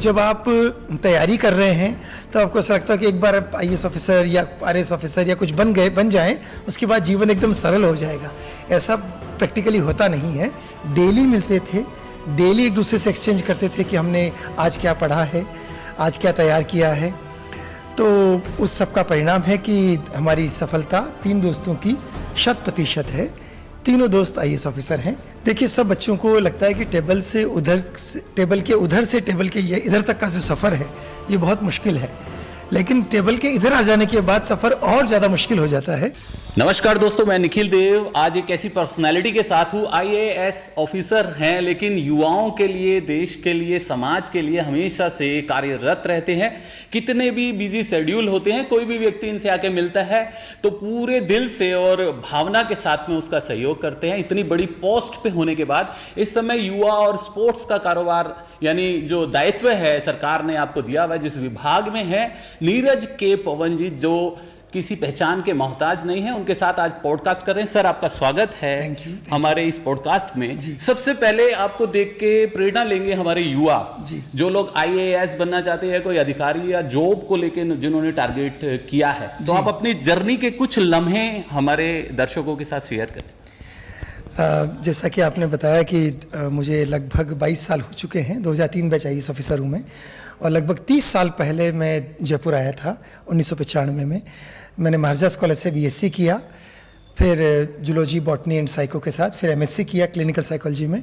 जब आप तैयारी कर रहे हैं तो आपको ऐसा लगता है कि एक बार आप आईएएस ऑफिसर या आरएएस ऑफिसर या कुछ बन जाएं, उसके बाद जीवन एकदम सरल हो जाएगा। ऐसा प्रैक्टिकली होता नहीं है। डेली मिलते थे, डेली एक दूसरे से एक्सचेंज करते थे कि हमने आज क्या पढ़ा है, आज क्या तैयार किया है। तो उस सब का परिणाम है कि हमारी सफलता 3 दोस्तों की 100% है। तीनों दोस्त आईएएस ऑफिसर हैं। देखिए, सब बच्चों को लगता है कि टेबल के उधर से टेबल के इधर तक का जो सफ़र है ये बहुत मुश्किल है, लेकिन टेबल के इधर आ जाने के बाद सफ़र और ज़्यादा मुश्किल हो जाता है। नमस्कार दोस्तों, मैं निखिल देव आज एक ऐसी पर्सनालिटी के साथ हूँ। आईएएस ऑफिसर हैं, लेकिन युवाओं के लिए, देश के लिए, समाज के लिए हमेशा से कार्यरत रहते हैं। कितने भी बिजी शेड्यूल होते हैं, कोई भी व्यक्ति इनसे आके मिलता है तो पूरे दिल से और भावना के साथ में उसका सहयोग करते हैं। इतनी बड़ी पोस्ट पे होने के बाद इस समय युवा और स्पोर्ट्स का कारोबार यानी जो दायित्व है सरकार ने आपको दिया हुआ, जिस विभाग में है नीरज के पवन जी, जो किसी पहचान के मोहताज नहीं है, उनके साथ आज पॉडकास्ट कर रहे हैं। सर, आपका स्वागत है हमारे इस पॉडकास्ट में। सबसे पहले आपको देख के प्रेरणा लेंगे हमारे युवा, जो लोग आईएएस बनना चाहते हैं, कोई अधिकारी या जॉब को लेकर जिन्होंने टारगेट किया है, तो आप अपनी जर्नी के कुछ लम्हे हमारे दर्शकों के साथ शेयर करें। जैसा कि आपने बताया कि मुझे लगभग 22 साल हो चुके हैं। 2003 बैच आईएएस ऑफिसर हूँ मैं, और लगभग 30 साल पहले मैं जयपुर आया था 1995 में। मैंने महाराजास कॉलेज से बीएससी किया, फिर जूलॉजी, बॉटनी एंड साइको के साथ फिर एमएससी किया क्लिनिकल साइकोलॉजी में,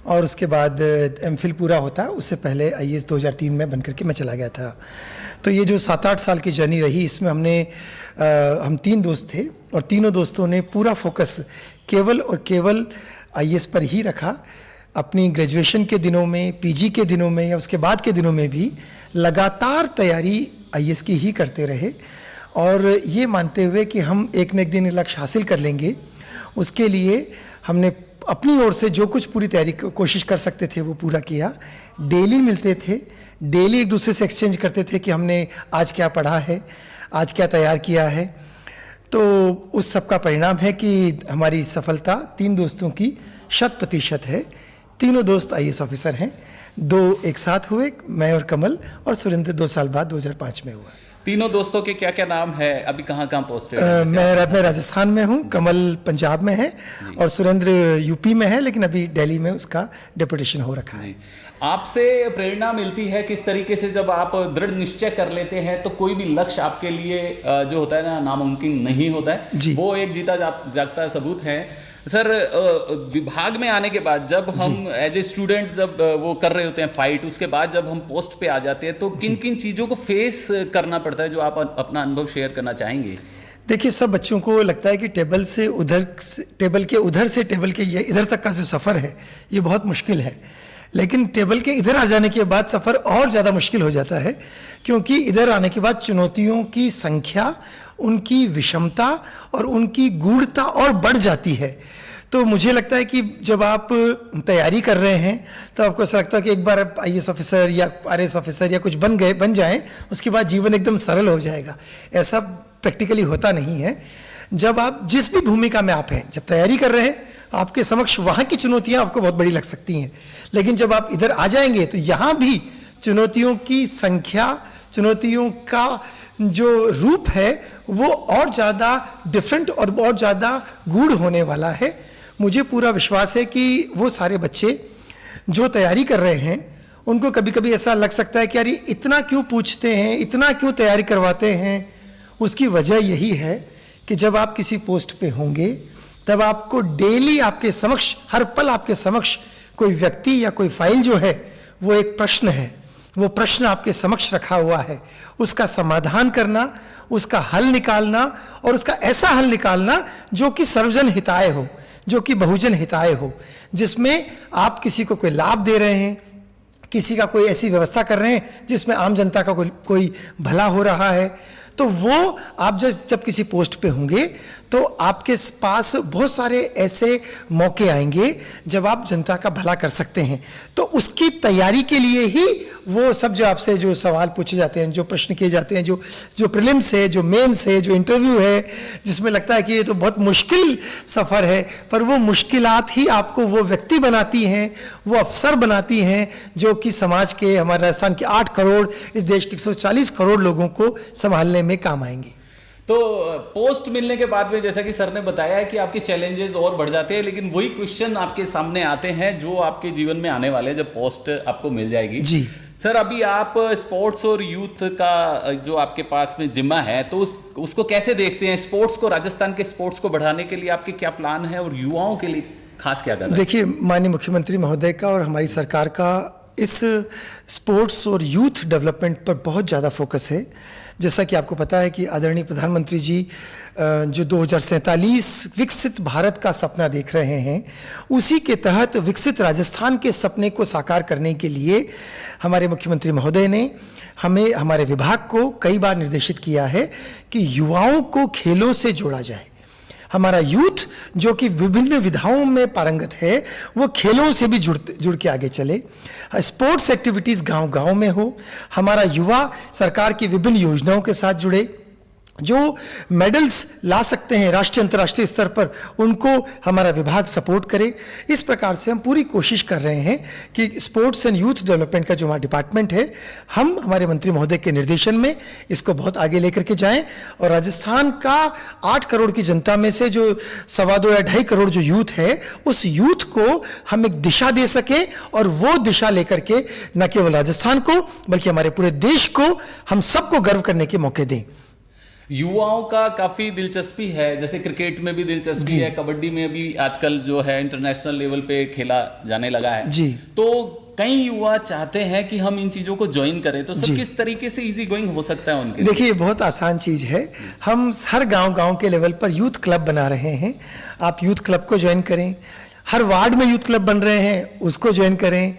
और उसके बाद एमफिल पूरा होता, उससे पहले आईएएस 2003 में बन करके मैं चला गया था। तो ये जो 7-8 साल की जर्नी रही, इसमें हम 3 दोस्त थे, और तीनों दोस्तों ने पूरा फोकस केवल और केवल आईएएस पर ही रखा। अपनी ग्रेजुएशन के दिनों में, पीजी के दिनों में या उसके बाद के दिनों में भी लगातार तैयारी आईएएस की ही करते रहे, और ये मानते हुए कि हम एक न एक दिन लक्ष्य हासिल कर लेंगे। उसके लिए हमने अपनी ओर से जो कुछ पूरी तैयारी कोशिश कर सकते थे वो पूरा किया। डेली मिलते थे, डेली एक दूसरे से एक्सचेंज करते थे कि हमने आज क्या पढ़ा है, आज क्या तैयार किया है। तो उस सब का परिणाम है कि हमारी सफलता 3 दोस्तों की 100% है। तीनों दोस्त आईएएस ऑफिसर हैं। 2 एक साथ हुए, मैं और कमल, और सुरेंद्र 2 साल बाद 2005 में हुआ। तीनों दोस्तों के क्या क्या नाम है, अभी कहाँ कहाँ पोस्टेड है? मैं राजस्थान में हूँ, कमल पंजाब में है, और सुरेंद्र यूपी में है, लेकिन अभी दिल्ली में उसका डेपुटेशन हो रखा है। आपसे प्रेरणा मिलती है किस तरीके से? जब आप दृढ़ निश्चय कर लेते हैं तो कोई भी लक्ष्य आपके लिए जो होता है ना, नामुमकिन नहीं होता है। वो एक जीता जागता सबूत है। सर, विभाग में आने के बाद जब हम एज ए स्टूडेंट जब वो कर रहे होते हैं फाइट, उसके बाद जब हम पोस्ट पे आ जाते हैं तो किन किन चीज़ों को फेस करना पड़ता है, जो आप अपना अनुभव शेयर करना चाहेंगे? देखिए, सब बच्चों को लगता है कि टेबल के उधर से टेबल के इधर तक का जो सफ़र है ये बहुत मुश्किल है, लेकिन टेबल के इधर आ जाने के बाद सफ़र और ज़्यादा मुश्किल हो जाता है, क्योंकि इधर आने के बाद चुनौतियों की संख्या, उनकी विषमता और उनकी गूढ़ता और बढ़ जाती है। तो मुझे लगता है कि जब आप तैयारी कर रहे हैं तो आपको ऐसा लगता है कि एक बार आप आईएएस ऑफिसर या आरएएस ऑफिसर या कुछ बन जाएं, उसके बाद जीवन एकदम सरल हो जाएगा। ऐसा प्रैक्टिकली होता नहीं है। जब आप जिस भी भूमिका में आप हैं, जब तैयारी कर रहे हैं, आपके समक्ष वहाँ की चुनौतियाँ आपको बहुत बड़ी लग सकती हैं, लेकिन जब आप इधर आ जाएंगे तो यहाँ भी चुनौतियों की संख्या, चुनौतियों का जो रूप है वो और ज़्यादा डिफरेंट और बहुत ज़्यादा गूढ़ होने वाला है। मुझे पूरा विश्वास है कि वो सारे बच्चे जो तैयारी कर रहे हैं, उनको कभी कभी ऐसा लग सकता है कि यार इतना क्यों पूछते हैं, इतना क्यों तैयारी करवाते हैं। उसकी वजह यही है कि जब आप किसी पोस्ट पे होंगे तब आपको डेली आपके समक्ष, हर पल आपके समक्ष कोई व्यक्ति या कोई फाइल जो है वो एक प्रश्न है, वो प्रश्न आपके समक्ष रखा हुआ है। उसका समाधान करना, उसका हल निकालना, और उसका ऐसा हल निकालना जो कि सर्वजन हिताय हो, जो कि बहुजन हिताय हो, जिसमें आप किसी को कोई लाभ दे रहे हैं, किसी का कोई ऐसी व्यवस्था कर रहे हैं जिसमें आम जनता का कोई भला हो रहा है। तो वो आप जब किसी पोस्ट पे होंगे तो आपके पास बहुत सारे ऐसे मौके आएंगे जब आप जनता का भला कर सकते हैं। तो उसकी तैयारी के लिए ही वो सब जो आपसे जो सवाल पूछे जाते हैं, जो प्रश्न किए जाते हैं, जो प्रीलिम्स है, जो मेंस है, जो इंटरव्यू है, जिसमें लगता है कि ये तो बहुत मुश्किल सफ़र है, पर वो मुश्किलात ही आपको वो व्यक्ति बनाती हैं, वो अफसर बनाती हैं जो कि समाज के, हमारे राजस्थान के 8 करोड़, इस देश के 140 करोड़ लोगों को संभालने में काम आएंगे। तो पोस्ट मिलने के बाद में जैसा कि सर ने बताया है कि आपके चैलेंजेस और बढ़ जाते हैं, लेकिन वही क्वेश्चन आपके सामने आते हैं जो आपके जीवन में आने वाले हैं जब पोस्ट आपको मिल जाएगी। जी सर, अभी आप स्पोर्ट्स और यूथ का जो आपके पास में जिम्मा है, तो उसको कैसे देखते हैं? स्पोर्ट्स को, राजस्थान के स्पोर्ट्स को बढ़ाने के लिए आपके क्या प्लान है और युवाओं के लिए खास क्या कर रहे हैं? देखिए, माननीय मुख्यमंत्री महोदय का और हमारी सरकार का इस स्पोर्ट्स और यूथ डेवलपमेंट पर बहुत ज़्यादा फोकस है। जैसा कि आपको पता है कि आदरणीय प्रधानमंत्री जी जो 2047 विकसित भारत का सपना देख रहे हैं, उसी के तहत विकसित राजस्थान के सपने को साकार करने के लिए हमारे मुख्यमंत्री महोदय ने हमें, हमारे विभाग को कई बार निर्देशित किया है कि युवाओं को खेलों से जोड़ा जाए। हमारा यूथ जो कि विभिन्न विधाओं में पारंगत है, वो खेलों से भी जुड़ के आगे चले। स्पोर्ट्स एक्टिविटीज़ गांव-गांव में हो, हमारा युवा सरकार की विभिन्न योजनाओं के साथ जुड़े, जो मेडल्स ला सकते हैं राष्ट्रीय अंतर्राष्ट्रीय स्तर पर, उनको हमारा विभाग सपोर्ट करे। इस प्रकार से हम पूरी कोशिश कर रहे हैं कि स्पोर्ट्स एंड यूथ डेवलपमेंट का जो हमारा डिपार्टमेंट है, हम हमारे मंत्री महोदय के निर्देशन में इसको बहुत आगे लेकर के जाएं और राजस्थान का 8 करोड़ की जनता में से जो 2.25 या 2.5 करोड़ जो यूथ है, उस यूथ को हम एक दिशा दे सकें और वो दिशा लेकर के न केवल राजस्थान को बल्कि हमारे पूरे देश को, हम सबको गर्व करने के मौके दें। युवाओं का काफी दिलचस्पी है, जैसे क्रिकेट में भी दिलचस्पी है, कबड्डी में भी आजकल जो है इंटरनेशनल लेवल पे खेला जाने लगा है जी। तो कई युवा चाहते हैं कि हम इन चीजों को ज्वाइन करें, तो सर किस तरीके से इजी गोइंग हो सकता है उनके? देखिए, बहुत आसान चीज है। हम हर गांव के लेवल पर यूथ क्लब बना रहे हैं। आप यूथ क्लब को ज्वाइन करें। हर वार्ड में यूथ क्लब बन रहे हैं, उसको ज्वाइन करें।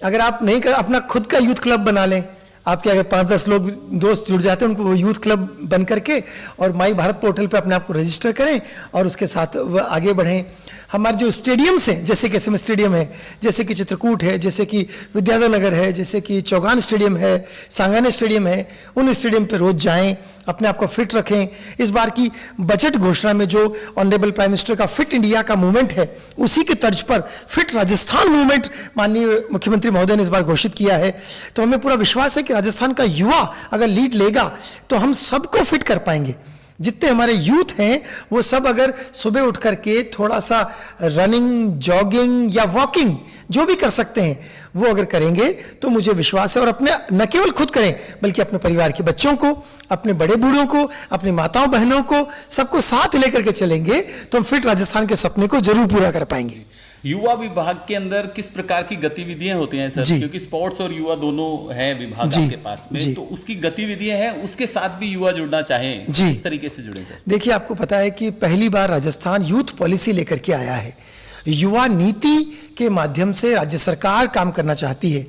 अगर आप नहीं कर, अपना खुद का यूथ क्लब बना लें। आपके अगर 5-10 लोग दोस्त जुड़ जाते हैं, उनको वो यूथ क्लब बन करके और माई भारत पोर्टल पे अपने आप को रजिस्टर करें और उसके साथ आगे बढ़ें। हमारे जो स्टेडियम्स हैं, जैसे कि एसएम स्टेडियम है, जैसे कि चित्रकूट है, जैसे कि विद्याधर नगर है, जैसे कि चौगान स्टेडियम है, सांगाने स्टेडियम है, उन स्टेडियम पे रोज जाएं, अपने आप को फिट रखें। इस बार की बजट घोषणा में जो ऑनरेबल प्राइम मिनिस्टर का फिट इंडिया का मूवमेंट है, उसी के तर्ज पर फिट राजस्थान मूवमेंट माननीय मुख्यमंत्री महोदय ने इस बार घोषित किया है। तो हमें पूरा विश्वास है कि राजस्थान का युवा अगर लीड लेगा तो हम सबको फिट कर पाएंगे। जितने हमारे यूथ हैं वो सब अगर सुबह उठ करके थोड़ा सा रनिंग, जॉगिंग या वॉकिंग जो भी कर सकते हैं, वो अगर करेंगे तो मुझे विश्वास है, और अपने न केवल खुद करें बल्कि अपने परिवार के बच्चों को, अपने बड़े बूढ़ों को, अपनी माताओं बहनों को, सबको साथ लेकर के चलेंगे तो हम फिट राजस्थान के सपने को जरूर पूरा कर पाएंगे। युवा विभाग के अंदर किस प्रकार की गतिविधियां होती हैं सर? क्योंकि स्पोर्ट्स और युवा दोनों है विभाग आपके पास में, तो उसकी गतिविधियां हैं, उसके साथ भी युवा जुड़ना चाहें, किस तरीके से जुड़े सर? देखिए, आपको पता है कि पहली बार राजस्थान यूथ पॉलिसी लेकर के आया है। युवा नीति के माध्यम से राज्य सरकार काम करना चाहती है।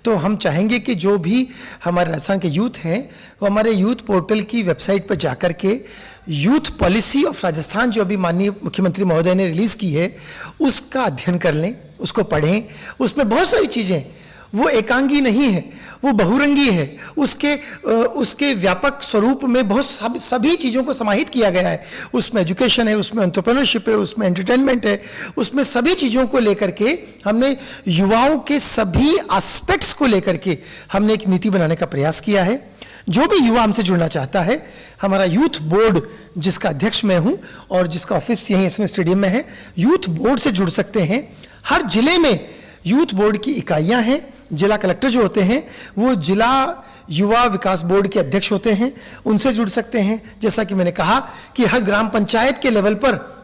तो हम चाहेंगे कि जो भी हमारे राजस्थान के यूथ हैं वो हमारे यूथ पोर्टल की वेबसाइट पर जाकर के यूथ पॉलिसी ऑफ राजस्थान जो अभी माननीय मुख्यमंत्री महोदय ने रिलीज़ की है, उसका अध्ययन कर लें, उसको पढ़ें। उसमें बहुत सारी चीज़ें, वो एकांगी नहीं है, वो बहुरंगी है। उसके व्यापक स्वरूप में बहुत सभी चीज़ों को समाहित किया गया है। उसमें एजुकेशन है, उसमें एंटरप्रेन्योरशिप है, उसमें एंटरटेनमेंट है, उसमें सभी चीज़ों को लेकर के हमने युवाओं के सभी एस्पेक्ट्स को लेकर के हमने एक नीति बनाने का प्रयास किया है। जो भी युवा हमसे जुड़ना चाहता है, हमारा यूथ बोर्ड जिसका अध्यक्ष मैं हूँ और जिसका ऑफिस यहीं इसमें स्टेडियम में है, यूथ बोर्ड से जुड़ सकते हैं। हर जिले में यूथ बोर्ड की इकाइयाँ हैं। जिला कलेक्टर जो होते हैं वो जिला युवा विकास बोर्ड के अध्यक्ष होते हैं, उनसे जुड़ सकते हैं। जैसा कि मैंने कहा कि हर ग्राम पंचायत के लेवल पर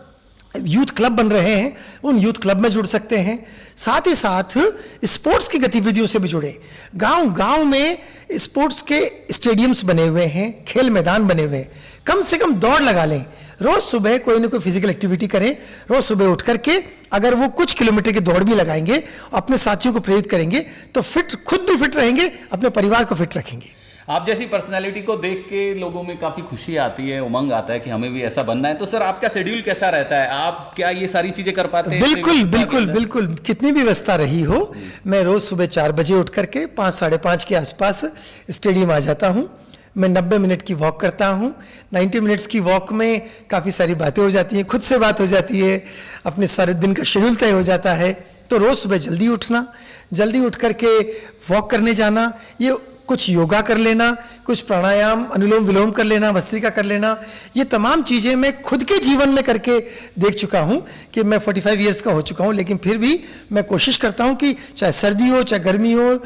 यूथ क्लब बन रहे हैं, उन यूथ क्लब में जुड़ सकते हैं। साथ ही साथ स्पोर्ट्स की गतिविधियों से भी जुड़े। गांव-गांव में स्पोर्ट्स के स्टेडियम्स बने हुए हैं, खेल मैदान बने हुए हैं। कम से कम दौड़ लगा लें, रोज सुबह कोई ना कोई फिजिकल एक्टिविटी करें। रोज सुबह उठ करके अगर वो कुछ किलोमीटर की दौड़ भी लगाएंगे, अपने साथियों को प्रेरित करेंगे, तो खुद भी फिट रहेंगे, अपने परिवार को फिट रखेंगे। आप जैसी पर्सनालिटी को देख के लोगों में काफी खुशी आती है, उमंग आता है कि हमें भी ऐसा बनना है। तो सर आपका शेड्यूल कैसा रहता है, आप क्या ये सारी चीजें कर पाते हैं? बिल्कुल बिल्कुल बिल्कुल, कितनी भी व्यवस्था रही हो, मैं रोज सुबह 4 बजे उठ करके 5 साढ़े 5 के आसपास स्टेडियम आ जाता हूँ। मैं 90 मिनट की वॉक करता हूँ। 90 मिनट्स की वॉक में काफ़ी सारी बातें हो जाती हैं, खुद से बात हो जाती है, अपने सारे दिन का शेड्यूल तय हो जाता है। तो रोज़ सुबह जल्दी उठना, जल्दी उठ करके वॉक करने जाना, ये कुछ योगा कर लेना, कुछ प्राणायाम अनुलोम विलोम कर लेना, भस्त्रिका कर लेना, ये तमाम चीज़ें मैं खुद के जीवन में करके देख चुका हूँ कि मैं 45 ईयर्स का हो चुका हूँ, लेकिन फिर भी मैं कोशिश करता हूँ कि चाहे सर्दी हो चाहे गर्मी हो,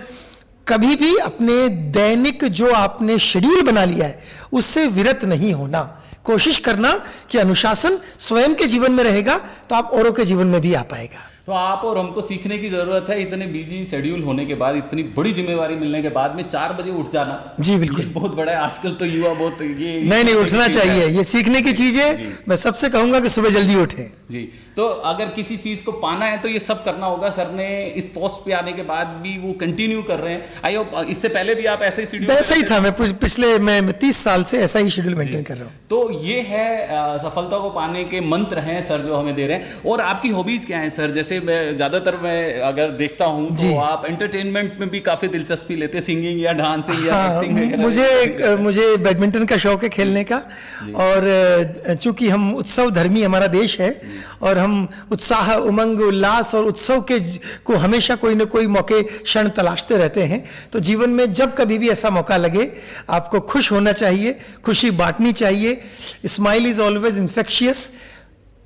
कभी भी अपने दैनिक जो आपने शेड्यूल बना लिया है उससे विरत नहीं होना। कोशिश करना कि अनुशासन स्वयं के जीवन में रहेगा तो आप औरों के जीवन में भी आ पाएगा। तो आप और हमको सीखने की जरूरत है, इतने बिजी शेड्यूल होने के बाद, इतनी बड़ी जिम्मेवारी मिलने के बाद में 4 बजे उठ जाना। जी बिल्कुल, बहुत बड़ा है। आजकल तो युवा बहुत ये नहीं उठना चाहिए, ये सीखने की चीज है। मैं सबसे कहूंगा कि सुबह जल्दी उठें। जी, तो अगर किसी चीज को पाना है तो ये सब करना होगा। सर ने इस पोस्ट पे आने के बाद भी वो कंटिन्यू कर रहे हैं। आई होप इससे पहले भी आप ऐसे ही शेड्यूल? ऐसा ही था, मैं पिछले मैं 30 साल से ऐसा ही शेड्यूल मेंटेन कर रहा हूँ। तो ये है सफलता को पाने के मंत्र हैं सर जो हमें दे रहे हैं। और आपकी हॉबीज क्या हैं सर? जैसे मैं ज्यादातर मैं अगर देखता हूँ तो आप एंटरटेनमेंट में भी काफी दिलचस्पी लेते हैं, सिंगिंग या डांसिंग या एक्टिंग। मुझे बैडमिंटन का शौक है खेलने का, और चूंकि हम उत्सव धर्मी हमारा देश है और हम उत्साह उमंग उल्लास और उत्सव के को हमेशा कोई ना कोई मौके क्षण तलाशते रहते हैं। तो जीवन में जब कभी भी ऐसा मौका लगे आपको खुश होना चाहिए, खुशी बांटनी चाहिए। Smile is always infectious.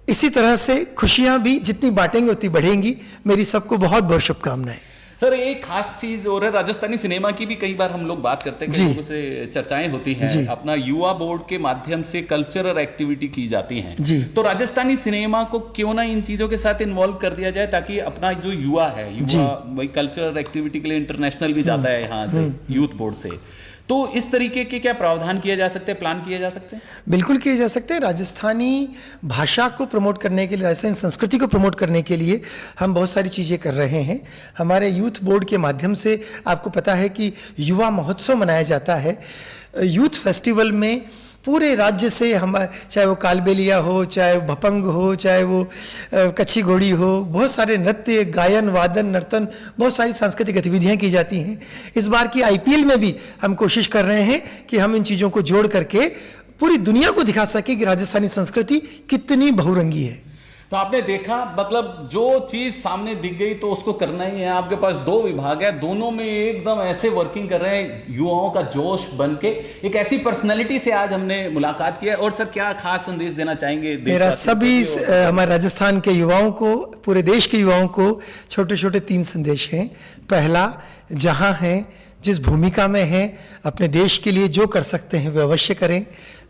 इसी तरह से खुशियां भी जितनी बांटेंगे उतनी बढ़ेंगी। मेरी सबको बहुत बहुत शुभकामनाएं। सर एक खास चीज और है, राजस्थानी सिनेमा की भी कई बार हम लोग बात करते हैं, कई लोगों से चर्चाएं होती हैं, अपना युवा बोर्ड के माध्यम से कल्चरल एक्टिविटी की जाती हैं। तो राजस्थानी सिनेमा को क्यों ना इन चीजों के साथ इन्वॉल्व कर दिया जाए, ताकि अपना जो युवा है, युवा वही कल्चरल एक्टिविटी के लिए इंटरनेशनल भी जाता है यहाँ से यूथ बोर्ड से। तो इस तरीके के क्या प्रावधान किए जा सकते हैं, प्लान किए जा सकते हैं? बिल्कुल किए जा सकते हैं। राजस्थानी भाषा को प्रमोट करने के लिए, राजस्थानी संस्कृति को प्रमोट करने के लिए हम बहुत सारी चीज़ें कर रहे हैं। हमारे यूथ बोर्ड के माध्यम से आपको पता है कि युवा महोत्सव मनाया जाता है। यूथ फेस्टिवल में पूरे राज्य से हम, चाहे वो कालबेलिया हो, चाहे वो भपंग हो, चाहे वो कच्छी घोड़ी हो, बहुत सारे नृत्य, गायन, वादन, नर्तन, बहुत सारी सांस्कृतिक गतिविधियां की जाती हैं। इस बार की IPL में भी हम कोशिश कर रहे हैं कि हम इन चीज़ों को जोड़ करके पूरी दुनिया को दिखा सकें कि राजस्थानी संस्कृति कितनी बहुरंगी है। तो आपने देखा, मतलब जो चीज सामने दिख गई तो उसको करना ही है। आपके पास 2 विभाग है, दोनों में एकदम ऐसे वर्किंग कर रहे हैं, युवाओं का जोश बन के। एक ऐसी पर्सनैलिटी से आज हमने मुलाकात की है। और सर क्या खास संदेश देना चाहेंगे? मेरा सभी हमारे राजस्थान के युवाओं को, पूरे देश के युवाओं को छोटे छोटे 3 संदेश हैं। पहला, जहां हैं, जिस भूमिका में हैं, अपने देश के लिए जो कर सकते हैं वे अवश्य करें।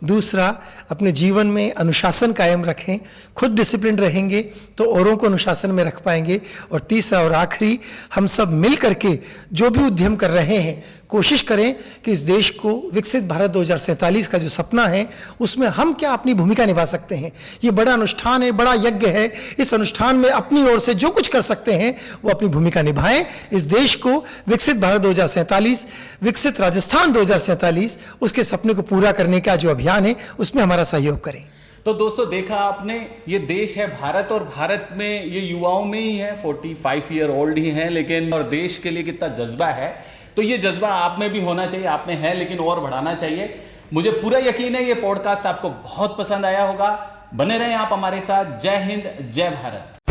दूसरा, अपने जीवन में अनुशासन कायम रखें, खुद डिसिप्लिन रहेंगे तो औरों को अनुशासन में रख पाएंगे। और तीसरा और आखिरी, हम सब मिल करके जो भी उद्यम कर रहे हैं, कोशिश करें कि इस देश को विकसित भारत 2047 का जो सपना है उसमें हम क्या अपनी भूमिका निभा सकते हैं। ये बड़ा अनुष्ठान है, बड़ा यज्ञ है। इस अनुष्ठान में अपनी ओर से जो कुछ कर सकते हैं वो अपनी भूमिका निभाएं। इस देश को विकसित भारत 2047, विकसित राजस्थान 2047, उसके सपने को पूरा करने का जो अभियान है उसमें हमारा सहयोग करें। तो दोस्तों देखा आपने, ये देश है भारत, और भारत में ये युवाओं में ही है, 45 ईयर ओल्ड ही हैं, लेकिन और देश के लिए कितना जज्बा है। तो ये जज्बा आप में भी होना चाहिए, आप में है लेकिन और बढ़ाना चाहिए। मुझे पूरा यकीन है ये पॉडकास्ट आपको बहुत पसंद आया होगा। बने रहें आप हमारे साथ। जय हिंद, जय भारत।